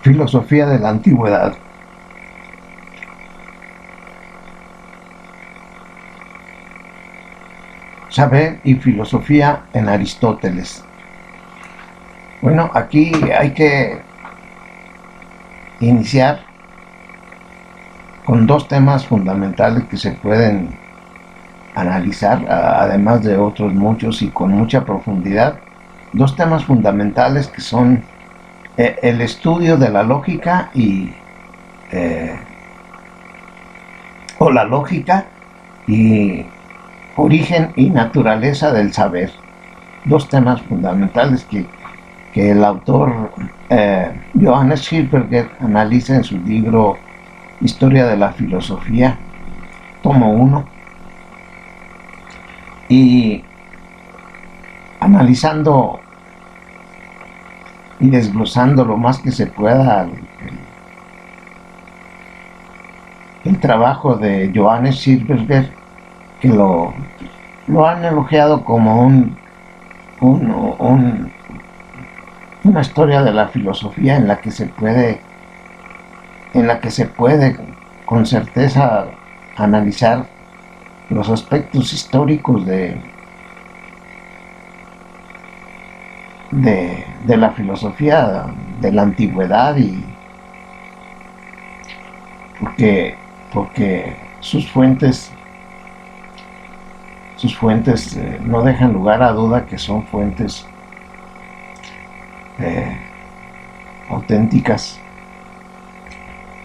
Filosofía de la antigüedad. Saber y filosofía en Aristóteles. Bueno, aquí hay que iniciar con dos temas fundamentales que se pueden analizar, además de otros muchos y con mucha profundidad. Dos temas fundamentales que son el estudio de la lógica o la lógica y origen y naturaleza del saber. Dos temas fundamentales que el autor Johannes Schilberger analiza en su libro Historia de la Filosofía, tomo 1, y analizando y desglosando lo más que se pueda el trabajo de Johannes Schilberger, que lo han elogiado como una historia de la filosofía en la que se puede con certeza analizar los aspectos históricos de la filosofía de la antigüedad, y porque sus fuentes no dejan lugar a duda que son fuentes auténticas.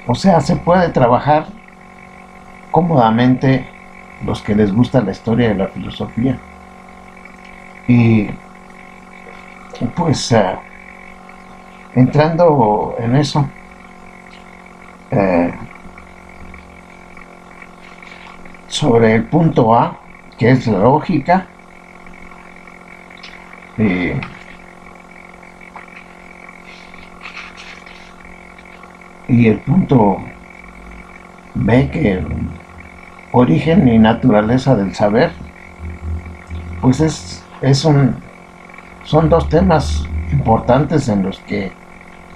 O sea, se puede trabajar cómodamente los que les gusta la historia de la filosofía. Y pues entrando en eso, sobre el punto A, que es la lógica, y el punto B, que origen y naturaleza del saber, pues son dos temas importantes en los que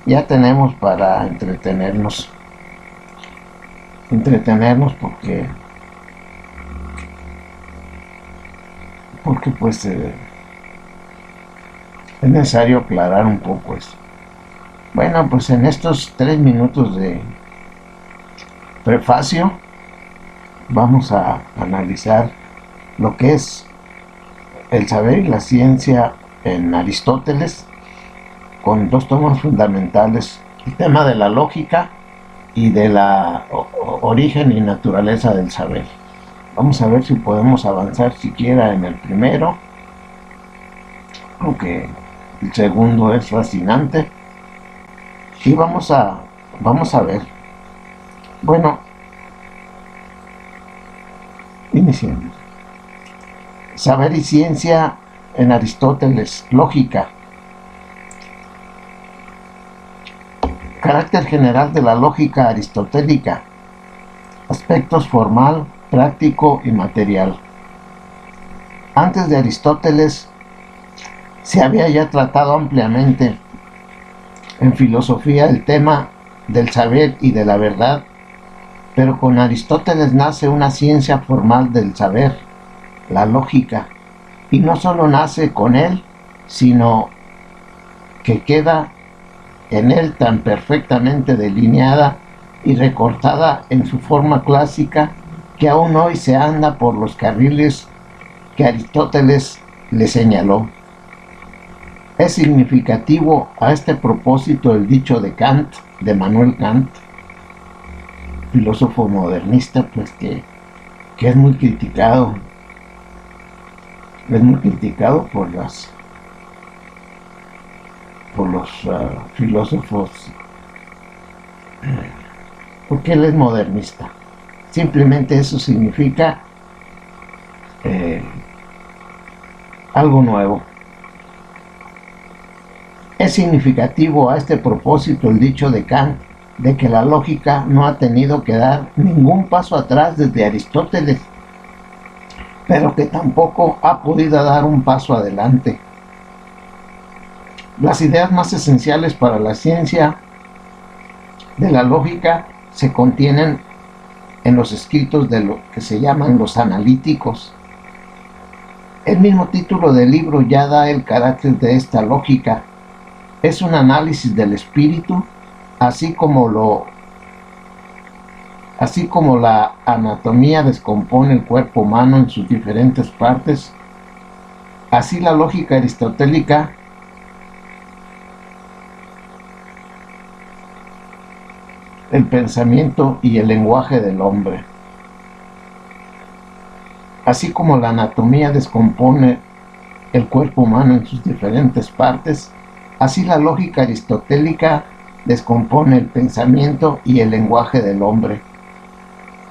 ya tenemos para entretenernos porque pues es necesario aclarar un poco eso. Bueno, pues en estos 3 minutos de prefacio vamos a analizar lo que es el saber y la ciencia en Aristóteles, con dos temas fundamentales: el tema de la lógica y de la origen y naturaleza del saber. Vamos a ver si podemos avanzar siquiera en el primero, aunque el segundo es fascinante. Y vamos a ver. Bueno, iniciemos. Saber y ciencia en Aristóteles, lógica. Carácter general de la lógica aristotélica. Aspectos formal, práctico y material. Antes de Aristóteles se había ya tratado ampliamente en filosofía el tema del saber y de la verdad, pero con Aristóteles nace una ciencia formal del saber, la lógica, y no solo nace con él, sino que queda en él tan perfectamente delineada y recortada en su forma clásica que aún hoy se anda por los carriles que Aristóteles le señaló. Es significativo a este propósito el dicho de Kant, de Manuel Kant, filósofo modernista, pues que es muy criticado. Es muy criticado por los filósofos, porque él es modernista. Simplemente eso significa algo nuevo. Es significativo a este propósito el dicho de Kant de que la lógica no ha tenido que dar ningún paso atrás desde Aristóteles, pero que tampoco ha podido dar un paso adelante. Las ideas más esenciales para la ciencia de la lógica se contienen en los escritos de lo que se llaman los analíticos. El mismo título del libro ya da el carácter de esta lógica. Es un análisis del espíritu, así como la anatomía descompone el cuerpo humano en sus diferentes partes, así la lógica aristotélica el pensamiento y el lenguaje del hombre. Así como la anatomía descompone el cuerpo humano en sus diferentes partes, así la lógica aristotélica descompone el pensamiento y el lenguaje del hombre.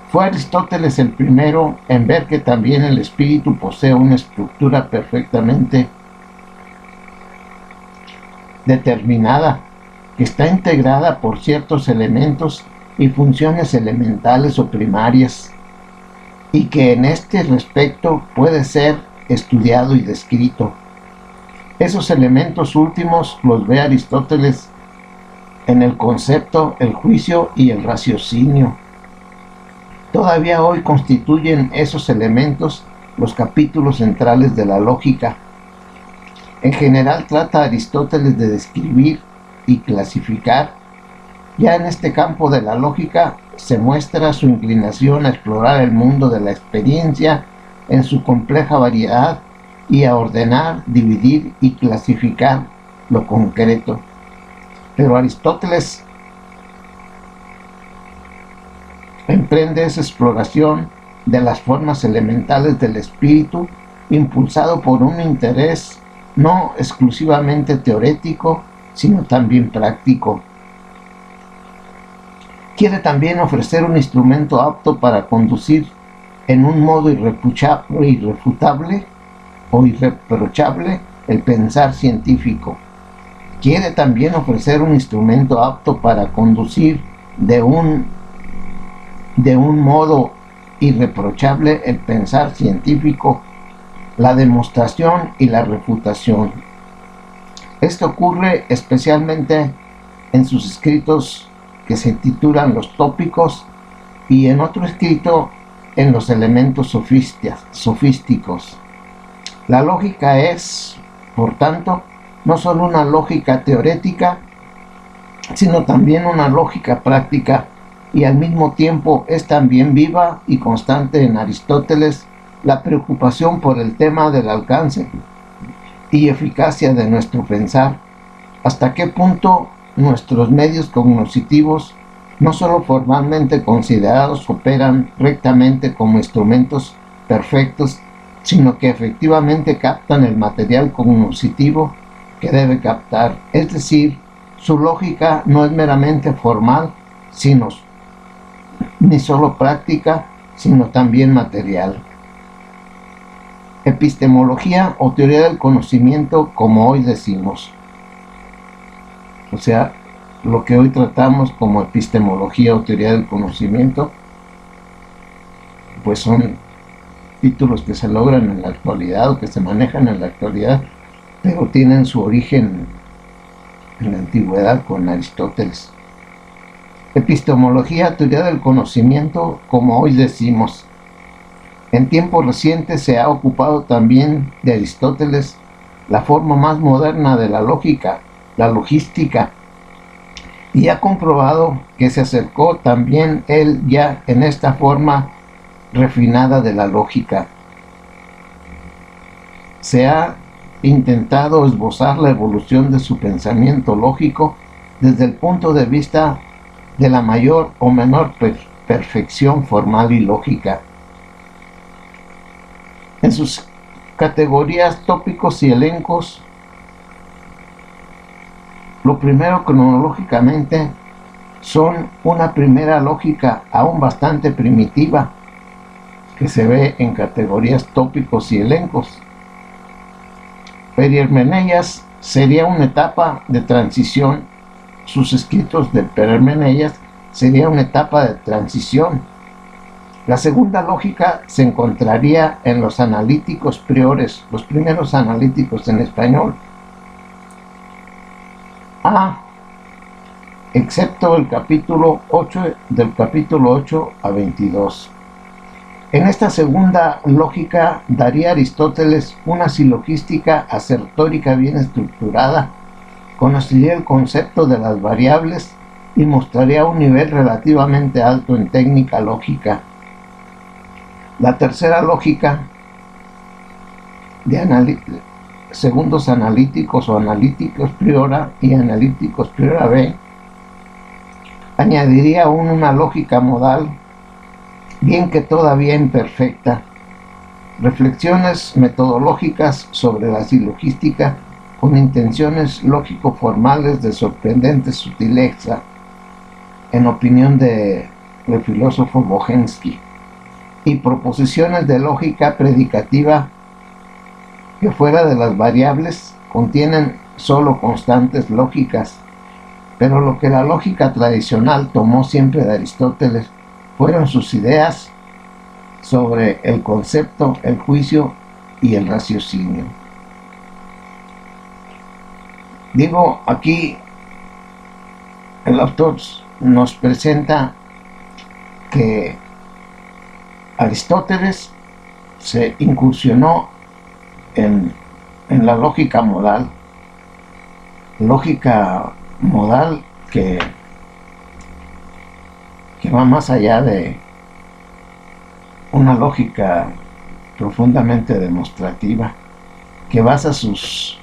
Fue Aristóteles el primero en ver que también el espíritu posee una estructura perfectamente determinada, que está integrada por ciertos elementos y funciones elementales o primarias, y que en este respecto puede ser estudiado y descrito. Esos elementos últimos los ve Aristóteles en el concepto, el juicio y el raciocinio. Todavía hoy constituyen esos elementos los capítulos centrales de la lógica. En general trata Aristóteles de describir y clasificar. Ya en este campo de la lógica se muestra su inclinación a explorar el mundo de la experiencia en su compleja variedad y a ordenar, dividir y clasificar lo concreto. Pero Aristóteles emprende esa exploración de las formas elementales del espíritu, impulsado por un interés no exclusivamente teórico, sino también práctico. Quiere también ofrecer un instrumento apto para conducir en un modo irrefutable o irreprochable el pensar científico. Quiere también ofrecer un instrumento apto para conducir de un modo irreprochable el pensar científico, la demostración y la refutación. Esto ocurre especialmente en sus escritos que se titulan Los Tópicos y en otro escrito en los elementos sofísticos. La lógica es, por tanto, no solo una lógica teórica, sino también una lógica práctica, y al mismo tiempo es también viva y constante en Aristóteles la preocupación por el tema del alcance y eficacia de nuestro pensar, hasta qué punto nuestros medios cognitivos, no solo formalmente considerados, operan rectamente como instrumentos perfectos, sino que efectivamente captan el material cognitivo que debe captar. Es decir, su lógica no es meramente formal, ni solo práctica, sino también material. Epistemología o teoría del conocimiento, como hoy decimos. O sea, lo que hoy tratamos como epistemología o teoría del conocimiento, pues son títulos que se logran en la actualidad o que se manejan en la actualidad, pero tienen su origen en la antigüedad con Aristóteles. Epistemología, teoría del conocimiento, como hoy decimos. En tiempos recientes se ha ocupado también de Aristóteles la forma más moderna de la lógica, la logística, y ha comprobado que se acercó también él ya en esta forma refinada de la lógica. Se ha intentado esbozar la evolución de su pensamiento lógico desde el punto de vista de la mayor o menor perfección formal y lógica. En sus categorías, tópicos y elencos, lo primero cronológicamente son una primera lógica aún bastante primitiva que se ve en categorías tópicos y elencos. Perihermeneias sería una etapa de transición. Sus escritos de Perihermeneias sería una etapa de transición. La segunda lógica se encontraría en los analíticos priores, los primeros analíticos en español. excepto el capítulo 8, del capítulo 8 a 22. En esta segunda lógica daría Aristóteles una silogística asertórica bien estructurada, conocería el concepto de las variables y mostraría un nivel relativamente alto en técnica lógica. La tercera lógica de segundos analíticos o analíticos priora y analíticos priora B añadiría aún una lógica modal, bien que todavía imperfecta, reflexiones metodológicas sobre la silogística con intenciones lógico-formales de sorprendente sutileza, en opinión del filósofo Bojensky, y proposiciones de lógica predicativa que fuera de las variables contienen solo constantes lógicas, pero lo que la lógica tradicional tomó siempre de Aristóteles fueron sus ideas sobre el concepto, el juicio y el raciocinio. Digo, aquí el autor nos presenta que Aristóteles se incursionó en la lógica modal que va más allá de una lógica profundamente demostrativa, que basa sus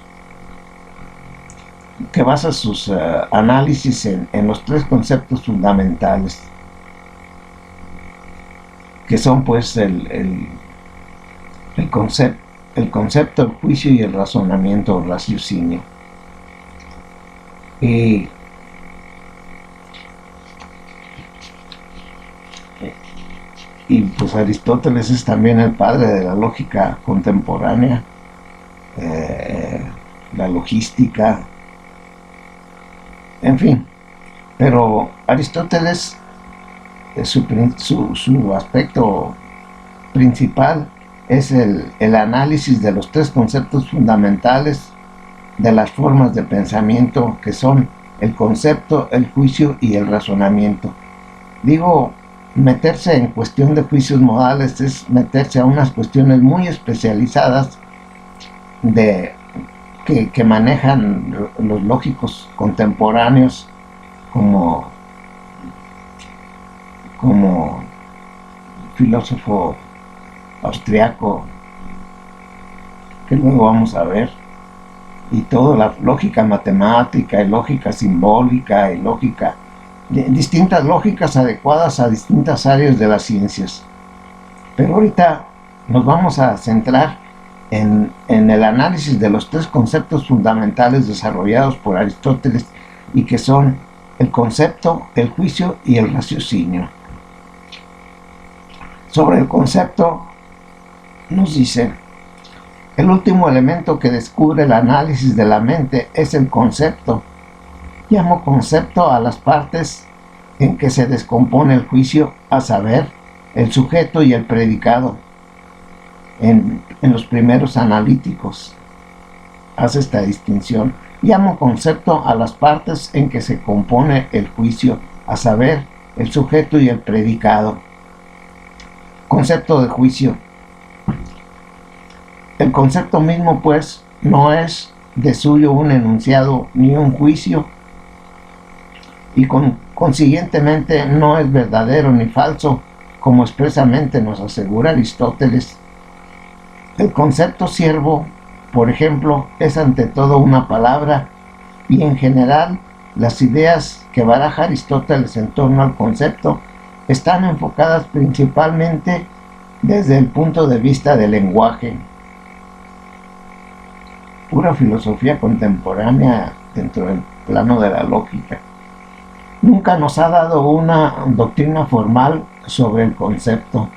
análisis en los tres conceptos fundamentales, que son pues el concepto, el juicio y el razonamiento o raciocinio. Y pues Aristóteles es también el padre de la lógica contemporánea, la logística, en fin. Pero Aristóteles, su aspecto principal es el análisis de los tres conceptos fundamentales de las formas de pensamiento, que son el concepto, el juicio y el razonamiento. Digo, meterse en cuestión de juicios modales es meterse a unas cuestiones muy especializadas que manejan los lógicos contemporáneos como filósofo austriaco, que luego vamos a ver, y toda la lógica matemática y lógica simbólica y distintas lógicas adecuadas a distintas áreas de las ciencias. Pero ahorita nos vamos a centrar en el análisis de los tres conceptos fundamentales desarrollados por Aristóteles, y que son el concepto, el juicio y el raciocinio. Sobre el concepto nos dice: el último elemento que descubre el análisis de la mente es el concepto. Llamo concepto a las partes en que se descompone el juicio, a saber, el sujeto y el predicado. En los primeros analíticos hace esta distinción. Llamo concepto a las partes en que se compone el juicio, a saber, el sujeto y el predicado. Concepto de juicio. El concepto mismo, pues, no es de suyo un enunciado ni un juicio, y consiguientemente no es verdadero ni falso, como expresamente nos asegura Aristóteles. El concepto siervo, por ejemplo, es ante todo una palabra, y en general las ideas que baraja Aristóteles en torno al concepto están enfocadas principalmente desde el punto de vista del lenguaje. Pura filosofía contemporánea dentro del plano de la lógica. Nunca nos ha dado una doctrina formal sobre el concepto.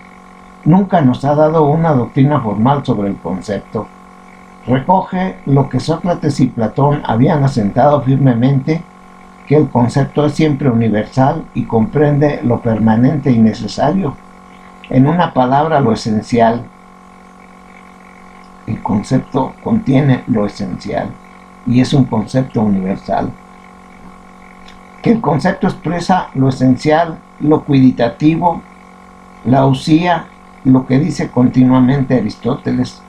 Nunca nos ha dado una doctrina formal sobre el concepto. Recoge lo que Sócrates y Platón habían asentado firmemente, que el concepto es siempre universal y comprende lo permanente y necesario. En una palabra, lo esencial. El concepto contiene lo esencial y es un concepto universal. que el concepto expresa lo esencial, lo cuiditativo, la usía, lo que dice continuamente Aristóteles.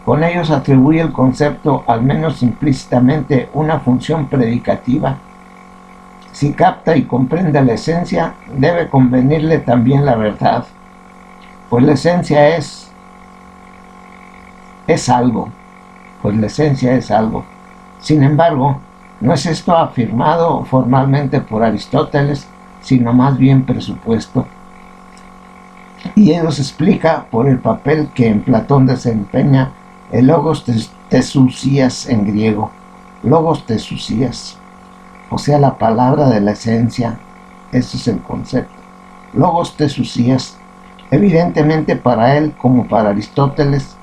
Con ellos atribuye el concepto, al menos implícitamente, una función predicativa. Si capta y comprende la esencia, debe convenirle también la verdad, pues la esencia es algo, pues la esencia es algo. Sin embargo, no es esto afirmado formalmente por Aristóteles, sino más bien presupuesto. Y ello se explica por el papel que en Platón desempeña el logos tesousias en griego. Logos tesousias, o sea, la palabra de la esencia. Ese es el concepto. Logos tesousias. Evidentemente para él, como para Aristóteles,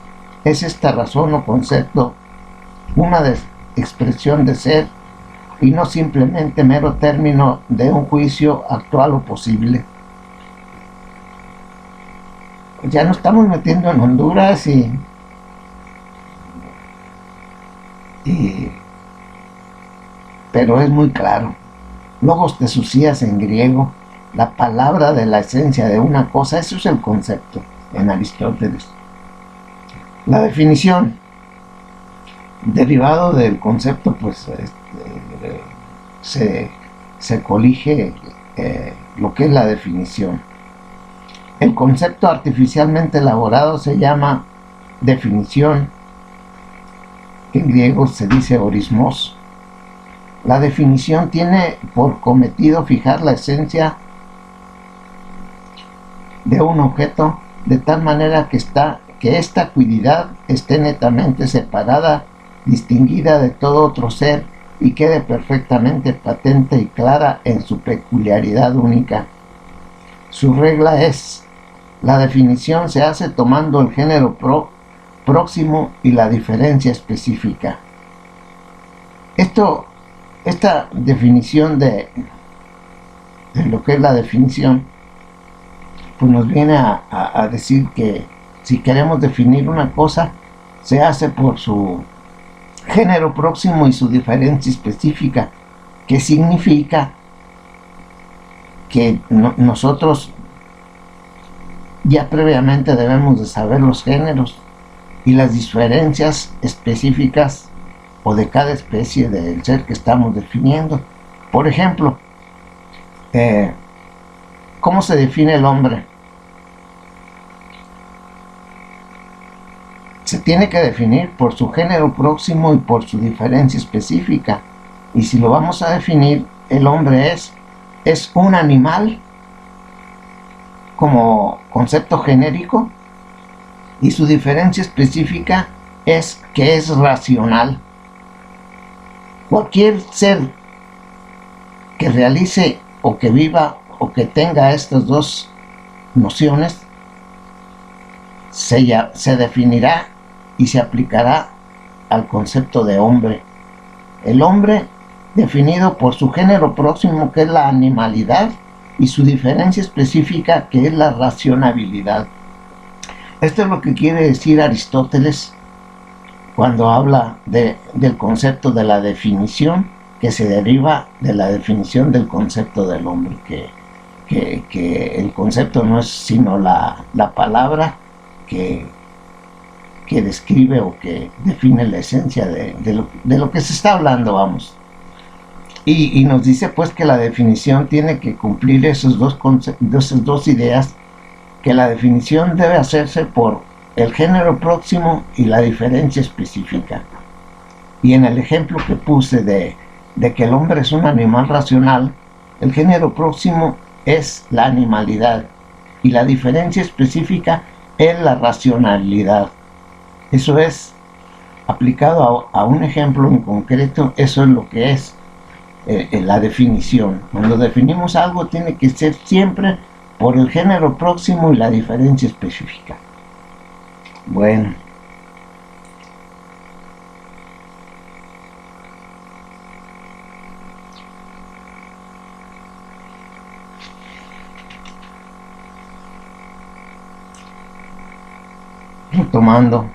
es esta razón o concepto una expresión de ser y no simplemente mero término de un juicio actual o posible. Ya nos estamos metiendo en Honduras pero es muy claro. Logos tesousias en griego, la palabra de la esencia de una cosa, eso es el concepto en Aristóteles. La definición, derivado del concepto, pues se colige lo que es la definición. El concepto artificialmente elaborado se llama definición, que en griego se dice orismos. La definición tiene por cometido fijar la esencia de un objeto de tal manera que esta cuididad esté netamente separada, distinguida de todo otro ser y quede perfectamente patente y clara en su peculiaridad única. Su regla es: la definición se hace tomando el género próximo y la diferencia específica. Esta definición de lo que es la definición, pues nos viene a decir que si queremos definir una cosa, se hace por su género próximo y su diferencia específica, que significa que nosotros ya previamente debemos de saber los géneros y las diferencias específicas o de cada especie del ser que estamos definiendo. Por ejemplo, ¿cómo se define el hombre? Se tiene que definir por su género próximo y por su diferencia específica. Y si lo vamos a definir, el hombre es un animal como concepto genérico, y su diferencia específica es que es racional. Cualquier ser que realice o que viva o que tenga estas dos nociones se definirá y se aplicará al concepto de hombre. El hombre definido por su género próximo, que es la animalidad, y su diferencia específica, que es la racionalidad. Esto es lo que quiere decir Aristóteles cuando habla del concepto de la definición, que se deriva de la definición del concepto del hombre, que el concepto no es sino la palabra que describe o que define la esencia de lo que se está hablando, vamos. Y nos dice pues que la definición tiene que cumplir esas dos ideas, que la definición debe hacerse por el género próximo y la diferencia específica. Y en el ejemplo que puse de que el hombre es un animal racional, el género próximo es la animalidad y la diferencia específica es la racionalidad. Eso es, aplicado a un ejemplo en concreto, eso es lo que es la definición. Cuando definimos algo, tiene que ser siempre por el género próximo y la diferencia específica. Bueno, retomando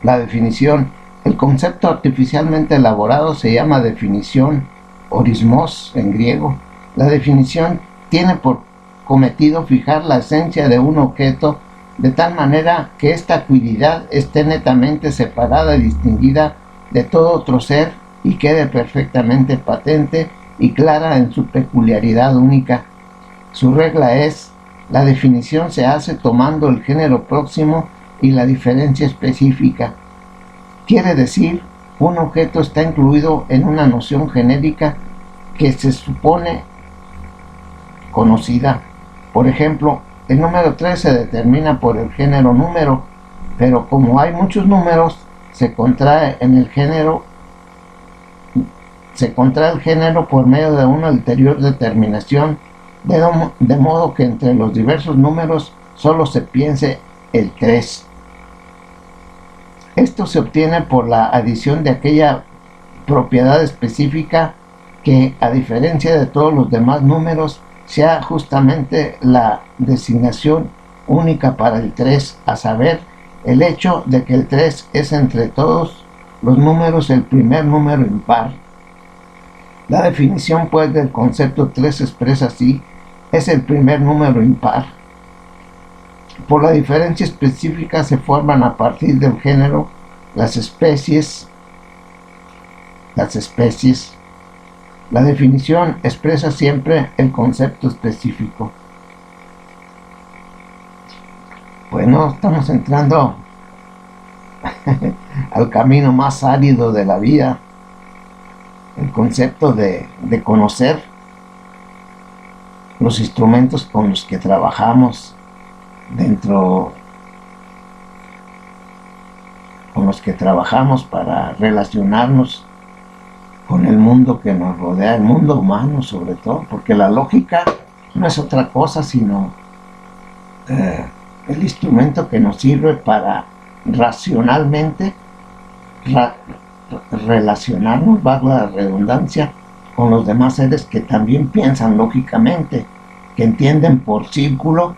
la definición, el concepto artificialmente elaborado se llama definición, orismos en griego. La definición tiene por cometido fijar la esencia de un objeto de tal manera que esta cualidad esté netamente separada y distinguida de todo otro ser y quede perfectamente patente y clara en su peculiaridad única. Su regla es: la definición se hace tomando el género próximo y la diferencia específica. Quiere decir, un objeto está incluido en una noción genérica que se supone conocida. Por ejemplo, el número 3 se determina por el género número, pero como hay muchos números, se contrae el género por medio de una ulterior determinación, de modo que entre los diversos números solo se piense el 3. Esto se obtiene por la adición de aquella propiedad específica que, a diferencia de todos los demás números, sea justamente la designación única para el 3, a saber, el hecho de que el 3 es entre todos los números el primer número impar. La definición, pues, del concepto 3 expresa así: es el primer número impar. Por la diferencia específica se forman a partir del género las especies. La definición expresa siempre el concepto específico. Bueno, estamos entrando al camino más árido de la vida, el concepto de conocer los instrumentos con los que trabajamos para relacionarnos con el mundo que nos rodea, el mundo humano sobre todo, porque la lógica no es otra cosa sino el instrumento que nos sirve para racionalmente relacionarnos, valga la redundancia, con los demás seres que también piensan lógicamente, que entienden por círculo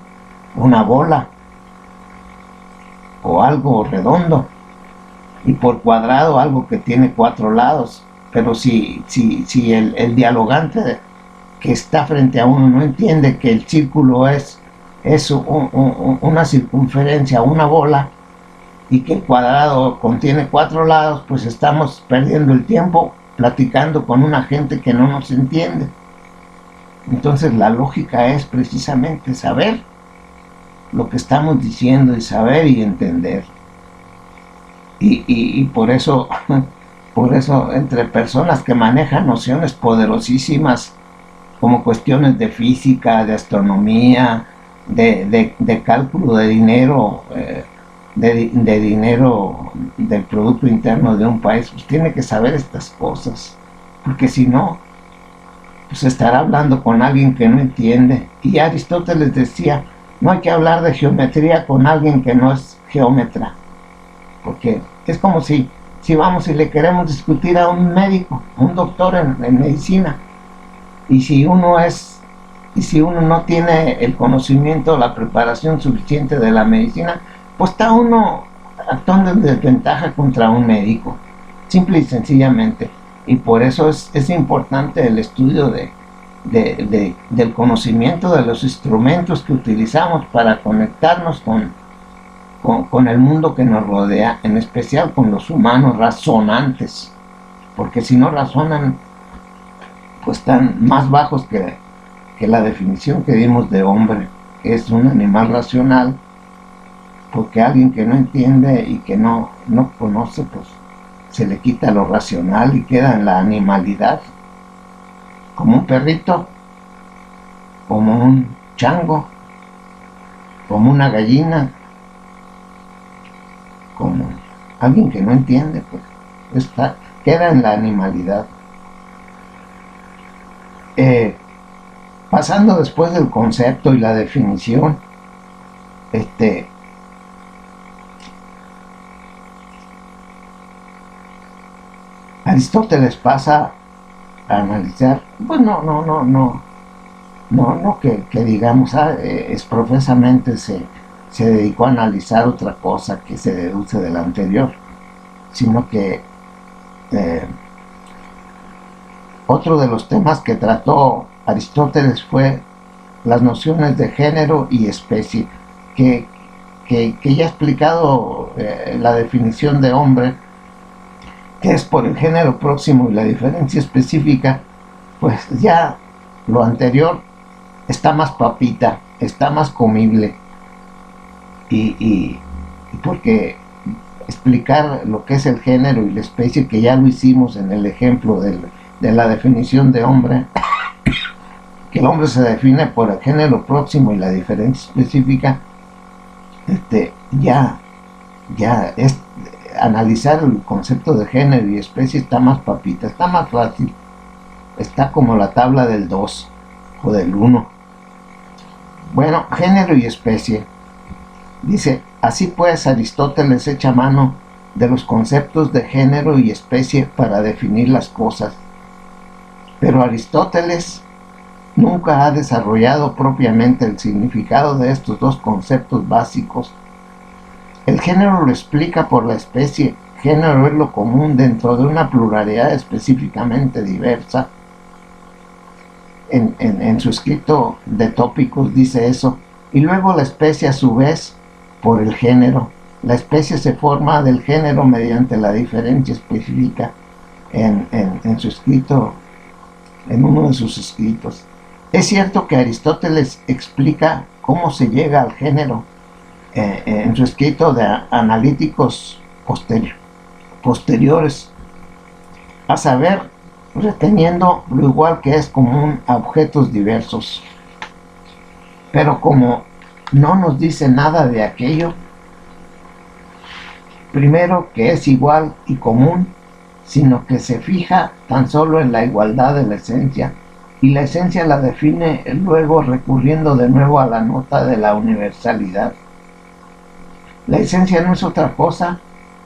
una bola o algo redondo, y por cuadrado algo que tiene 4 lados. Pero si el dialogante que está frente a uno no entiende que el círculo es una circunferencia, una bola, y que el cuadrado contiene 4 lados, pues estamos perdiendo el tiempo platicando con una gente que no nos entiende. Entonces la lógica es precisamente saber lo que estamos diciendo, y saber y entender. Y por eso entre personas que manejan nociones poderosísimas como cuestiones de física, de astronomía, de cálculo de dinero, de dinero del Producto Interno de un país, pues tiene que saber estas cosas, porque si no, pues estará hablando con alguien que no entiende. Y Aristóteles decía: no hay que hablar de geometría con alguien que no es geómetra, porque es como si vamos y le queremos discutir a un médico, a un doctor en medicina, y si uno no tiene el conocimiento, la preparación suficiente de la medicina, pues está uno actuando en desventaja contra un médico, simple y sencillamente. Y por eso es importante el estudio del conocimiento de los instrumentos que utilizamos para conectarnos con el mundo que nos rodea, en especial con los humanos razonantes, porque si no razonan, pues están más bajos que la definición que dimos de hombre, que es un animal racional, porque alguien que no entiende y que no conoce, pues se le quita lo racional y queda en la animalidad, como un perrito, como un chango, como una gallina, como alguien que no entiende, pues queda en la animalidad. Pasando después del concepto y la definición, Aristóteles pasa a analizar, pues no que digamos, profesamente se dedicó a analizar otra cosa que se deduce de la anterior, sino que otro de los temas que trató Aristóteles fue las nociones de género y especie, que ya he explicado la definición de hombre, que es por el género próximo, y la diferencia específica, pues ya lo anterior está más papita, está más comible, y porque explicar lo que es el género y la especie, que ya lo hicimos en el ejemplo de la definición de hombre, que el hombre se define por el género próximo y la diferencia específica, ya es analizar el concepto de género y especie está más papita, está más fácil, está como la tabla del 2 o del 1. Bueno, género y especie. Dice, así pues Aristóteles echa mano de los conceptos de género y especie para definir las cosas. Pero Aristóteles nunca ha desarrollado propiamente el significado de estos dos conceptos básicos. El género lo explica por la especie. Género es lo común dentro de una pluralidad específicamente diversa. En su escrito de tópicos dice eso. Y luego la especie a su vez por el género. La especie se forma del género mediante la diferencia específica en su escrito, en uno de sus escritos. Es cierto que Aristóteles explica cómo se llega al género en su escrito de analíticos posteriores, a saber, reteniendo lo igual que es común a objetos diversos. Pero como no nos dice nada de aquello, primero que es igual y común, sino que se fija tan solo en la igualdad de la esencia, y la esencia la define luego recurriendo de nuevo a la nota de la universalidad. La esencia no es otra cosa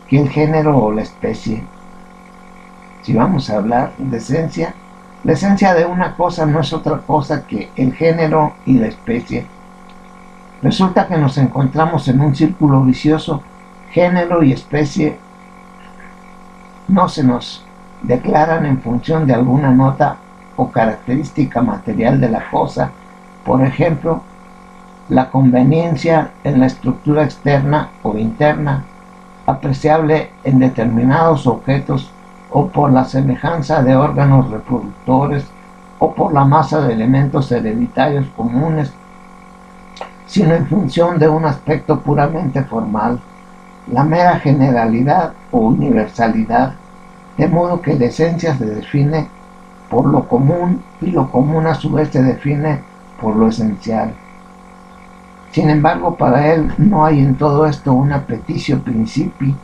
que el género o la especie. Si vamos a hablar de esencia, la esencia de una cosa no es otra cosa que el género y la especie. Resulta que nos encontramos en un círculo vicioso. Género y especie no se nos declaran en función de alguna nota o característica material de la cosa. Por ejemplo, la conveniencia en la estructura externa o interna, apreciable en determinados objetos, o por la semejanza de órganos reproductores, o por la masa de elementos hereditarios comunes, sino en función de un aspecto puramente formal, la mera generalidad o universalidad, de modo que la esencia se define por lo común y lo común a su vez se define por lo esencial. Sin embargo, para él no hay en todo esto un appetitio principii,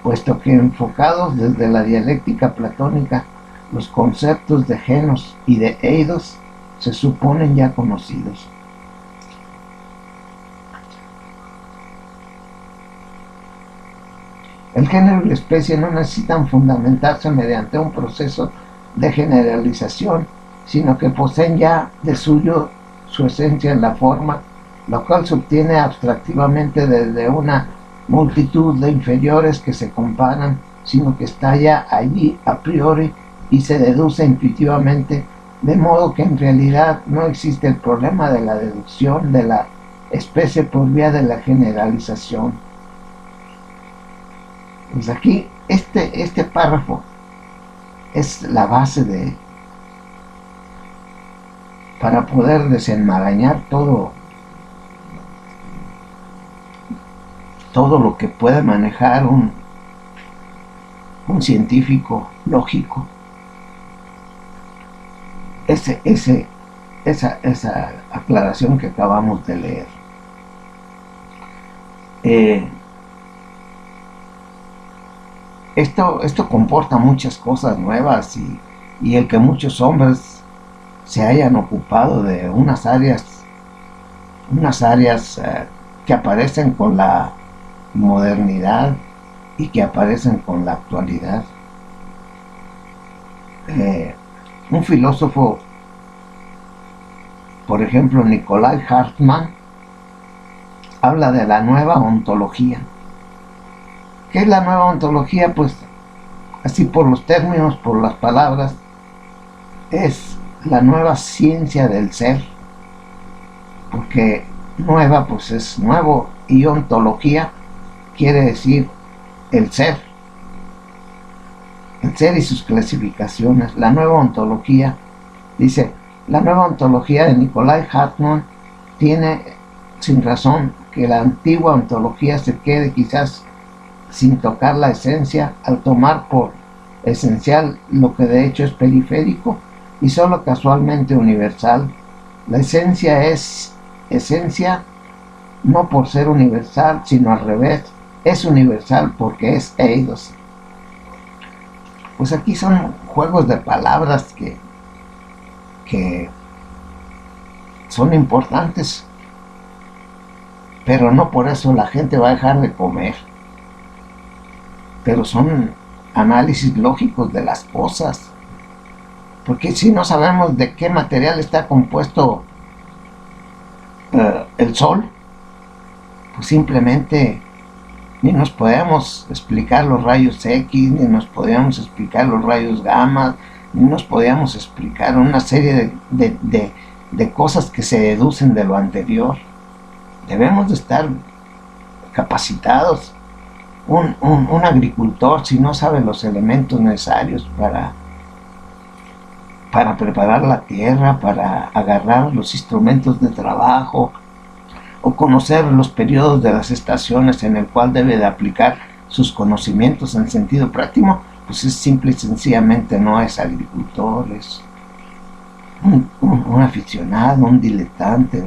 puesto que enfocados desde la dialéctica platónica, los conceptos de genos y de eidos se suponen ya conocidos. El género y la especie no necesitan fundamentarse mediante un proceso de generalización, sino que poseen ya de suyo su esencia en la forma, lo cual se obtiene abstractivamente desde una multitud de inferiores que se comparan, sino que está ya allí a priori y se deduce intuitivamente, de modo que en realidad no existe el problema de la deducción de la especie por vía de la generalización. Pues aquí este párrafo es la base para poder desenmarañar todo lo que puede manejar un científico lógico. Esa aclaración que acabamos de leer. Esto comporta muchas cosas nuevas y el que muchos hombres se hayan ocupado de unas áreas que aparecen con la modernidad y que aparecen con la actualidad. Un filósofo, por ejemplo Nikolai Hartmann, habla de la nueva ontología. ¿Qué es la nueva ontología? Pues así por los términos, por las palabras, es la nueva ciencia del ser, porque nueva pues es nuevo, y ontología quiere decir el ser y sus clasificaciones. La nueva ontología, dice, la nueva ontología de Nikolai Hartmann tiene sin razón que la antigua ontología se quede quizás sin tocar la esencia, al tomar por esencial lo que de hecho es periférico y solo casualmente universal. La esencia es esencia no por ser universal, sino al revés, es universal porque es eidos. Pues aquí son juegos de palabras que son importantes, pero no por eso la gente va a dejar de comer. Pero son análisis lógicos de las cosas, porque si no sabemos de qué material está compuesto el Sol, pues simplemente ni nos podemos explicar los rayos X, ni nos podíamos explicar los rayos gamma, ni nos podíamos explicar una serie de cosas que se deducen de lo anterior. Debemos de estar capacitados. Un agricultor, si no sabe los elementos necesarios para preparar la tierra, para agarrar los instrumentos de trabajo, o conocer los periodos de las estaciones en el cual debe de aplicar sus conocimientos en sentido práctico, pues es simple y sencillamente no es agricultor, es un aficionado, un diletante,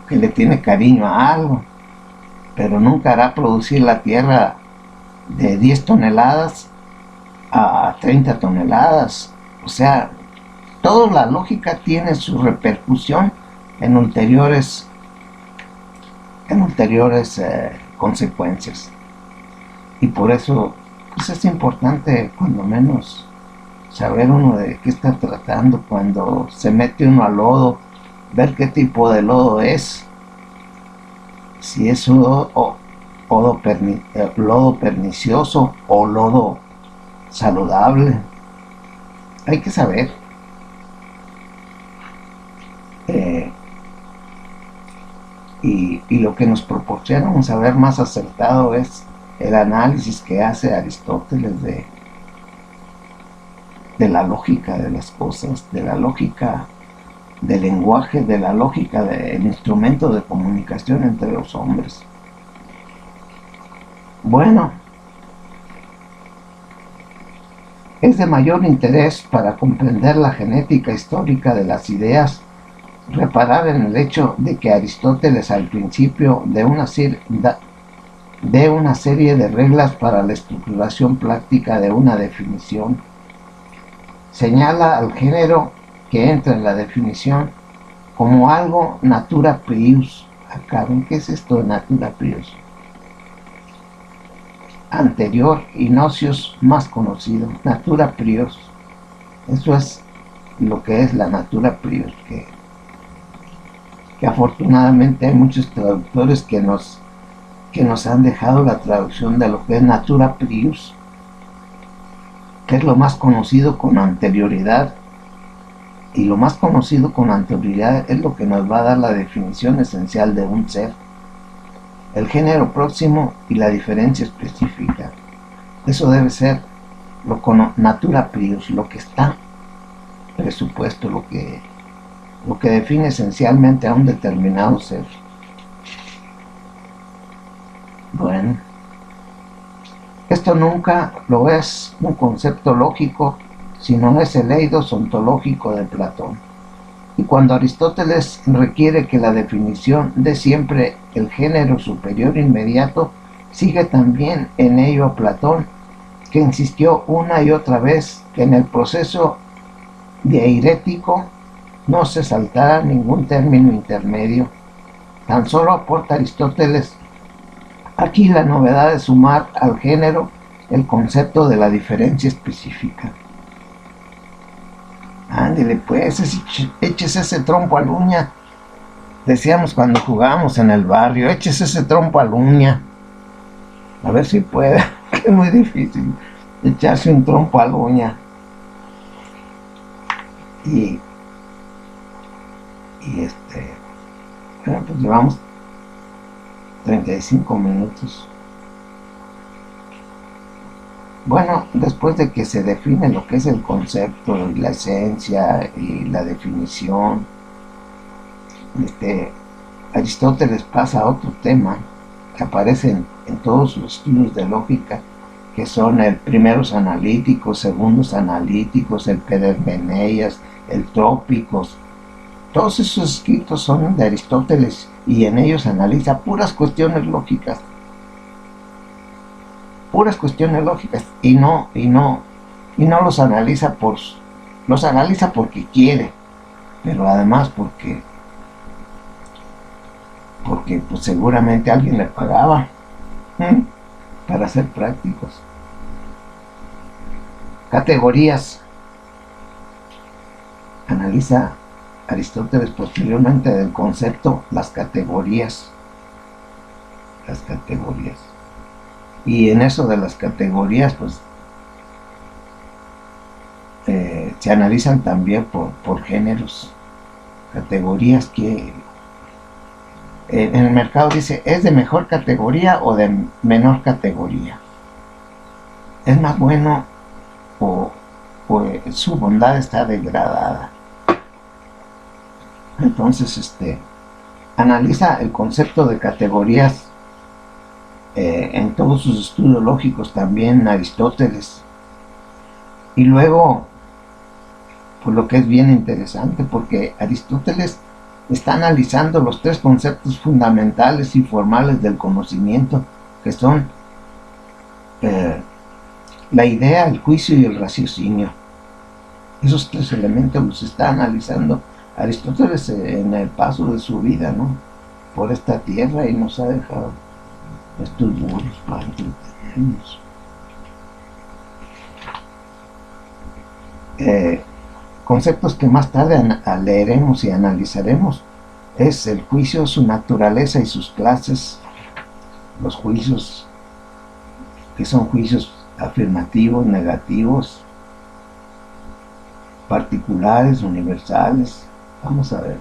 que le tiene cariño a algo, pero nunca hará producir la tierra de 10 toneladas a 30 toneladas. O sea, toda la lógica tiene su repercusión en ulteriores consecuencias. Y por eso pues es importante cuando menos saber uno de qué está tratando cuando se mete uno al lodo, ver qué tipo de lodo es, si es lodo pernicioso o lodo saludable. Hay que saber. Y lo que nos proporciona un saber más acertado es el análisis que hace Aristóteles de la lógica de las cosas, de la lógica del lenguaje, de la lógica del instrumento de comunicación entre los hombres. Bueno, es de mayor interés para comprender la genética histórica de las ideas reparar en el hecho de que Aristóteles al principio de una serie de reglas para la estructuración práctica de una definición, señala al género que entra en la definición como algo natura prius. ¿Qué es esto de natura prius? Anterior y nocios más conocido, natura prius. Eso es lo que es la natura prius, que afortunadamente hay muchos traductores que nos han dejado la traducción de lo que es natura prius, que es lo más conocido con anterioridad, y lo más conocido con anterioridad es lo que nos va a dar la definición esencial de un ser, el género próximo y la diferencia específica. Eso debe ser lo con natura prius, lo que está presupuesto, lo que define esencialmente a un determinado ser. Bueno, esto nunca lo es un concepto lógico, sino es el eidos ontológico de Platón. Y cuando Aristóteles requiere que la definición dé siempre el género superior inmediato, sigue también en ello a Platón, que insistió una y otra vez que en el proceso dieirético no se saltara ningún término intermedio. Tan solo aporta Aristóteles aquí la novedad de sumar al género el concepto de la diferencia específica. Ándele pues, échese ese trompo a la uña. Decíamos cuando jugábamos en el barrio, échese ese trompo a la uña. A ver si puede, que es muy difícil echarse un trompo a la uña. y, bueno, pues llevamos 35 minutos. Bueno, después de que se define lo que es el concepto y la esencia y la definición, Aristóteles pasa a otro tema que aparece en todos los estudios de lógica, que son el primeros analíticos, segundos analíticos, el Pederneias, el Trópicos. Todos esos escritos son de Aristóteles y en ellos analiza puras cuestiones lógicas y no los analiza los analiza porque quiere, pero además porque pues seguramente alguien le pagaba para ser prácticos. Categorías. Analiza Aristóteles posteriormente del concepto las categorías. Y en eso de las categorías, pues se analizan también por géneros. Categorías que en el mercado dice, ¿es de mejor categoría o de menor categoría? ¿Es más bueno o su bondad está degradada? Entonces, analiza el concepto de categorías en todos sus estudios lógicos también Aristóteles. Y luego, pues lo que es bien interesante, porque Aristóteles está analizando los tres conceptos fundamentales y formales del conocimiento, que son la idea, el juicio y el raciocinio. Esos tres elementos los está analizando Aristóteles en el paso de su vida, ¿no?, por esta tierra, y nos ha dejado estos burros para entretenernos. Conceptos que más tarde leeremos y analizaremos es el juicio, su naturaleza y sus clases. Los juicios, que son juicios afirmativos, negativos, particulares, universales. Vamos a ver.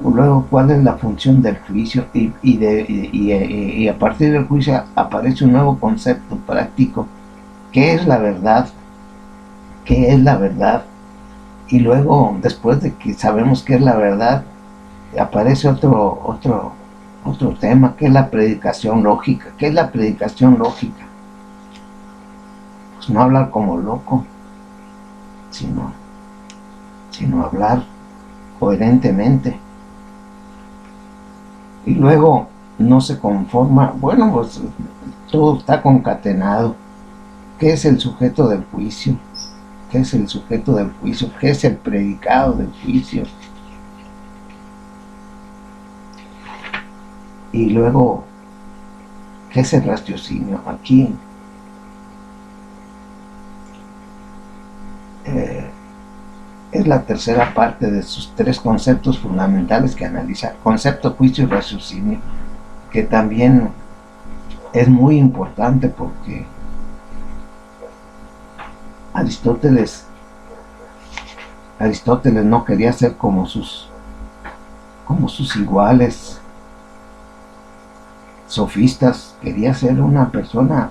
Luego, ¿cuál es la función del juicio? Y a partir del juicio aparece un nuevo concepto práctico. ¿Qué es la verdad? ¿Qué es la verdad? Y luego, después de que sabemos qué es la verdad, aparece otro tema, que es la predicación lógica. ¿Qué es la predicación lógica? Pues no hablar como loco, sino hablar coherentemente. Y luego no se conforma, bueno, pues todo está concatenado. ¿Qué es el sujeto del juicio? ¿Qué es el sujeto del juicio? ¿Qué es el predicado del juicio? Y luego, ¿qué es el raciocinio? Aquí es la tercera parte de sus tres conceptos fundamentales que analiza: concepto, juicio y raciocinio, que también es muy importante porque Aristóteles no quería ser como sus iguales sofistas, quería ser una persona,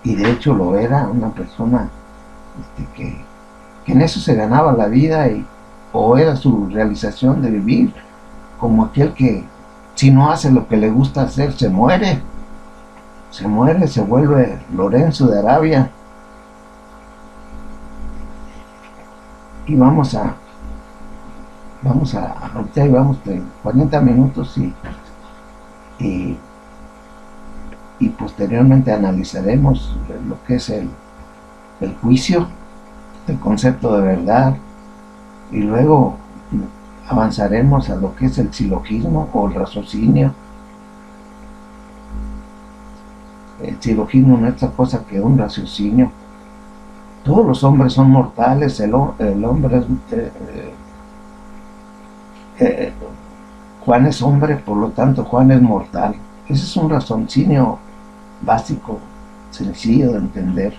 y de hecho lo era, una persona que en eso se ganaba la vida, o era su realización de vivir, como aquel que si no hace lo que le gusta hacer, se muere, se vuelve Lorenzo de Arabia. Y vamos a ahorita llevamos de 40 minutos y posteriormente analizaremos lo que es el juicio, el concepto de verdad, y luego avanzaremos a lo que es el silogismo o el raciocinio. El silogismo no es otra cosa que un raciocinio. Todos los hombres son mortales, el hombre es Juan es hombre, por lo tanto Juan es mortal. Ese es un raciocinio básico, sencillo de entender.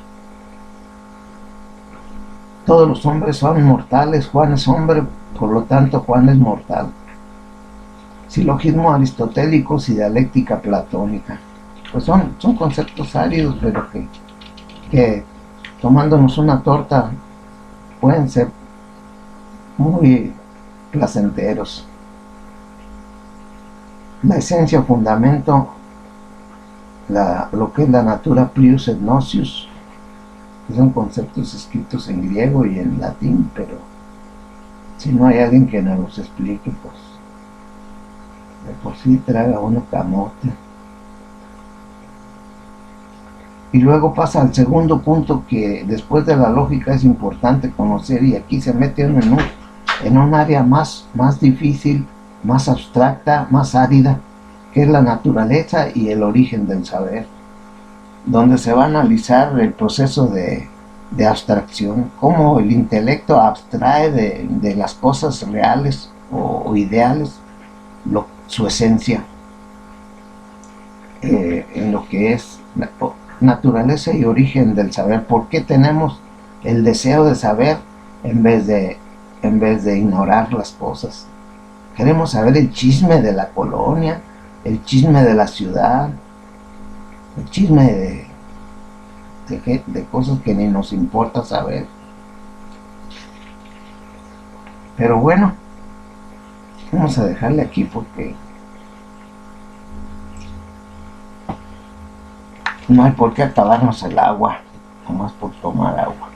Todos los hombres son mortales, Juan es hombre, por lo tanto Juan es mortal. Silogismos aristotélicos y dialéctica platónica. Pues son conceptos áridos, pero que tomándonos una torta pueden ser muy placenteros. La esencia, fundamento, lo que es la natura prius et nocius, que son conceptos escritos en griego y en latín, pero si no hay alguien que nos los explique, pues de por sí traga uno camote. Y luego pasa al segundo punto, que después de la lógica es importante conocer, y aquí se mete uno en un área más difícil, más abstracta, más árida, que es la naturaleza y el origen del saber, donde se va a analizar el proceso de abstracción, cómo el intelecto abstrae de las cosas reales o ideales su esencia, en lo que es naturaleza y origen del saber. ¿Por qué tenemos el deseo de saber en vez de ignorar las cosas? Queremos saber el chisme de la colonia, el chisme de la ciudad, el chisme de cosas que ni nos importa saber. Pero bueno, vamos a dejarle aquí porque no hay por qué acabarnos el agua, nomás por tomar agua.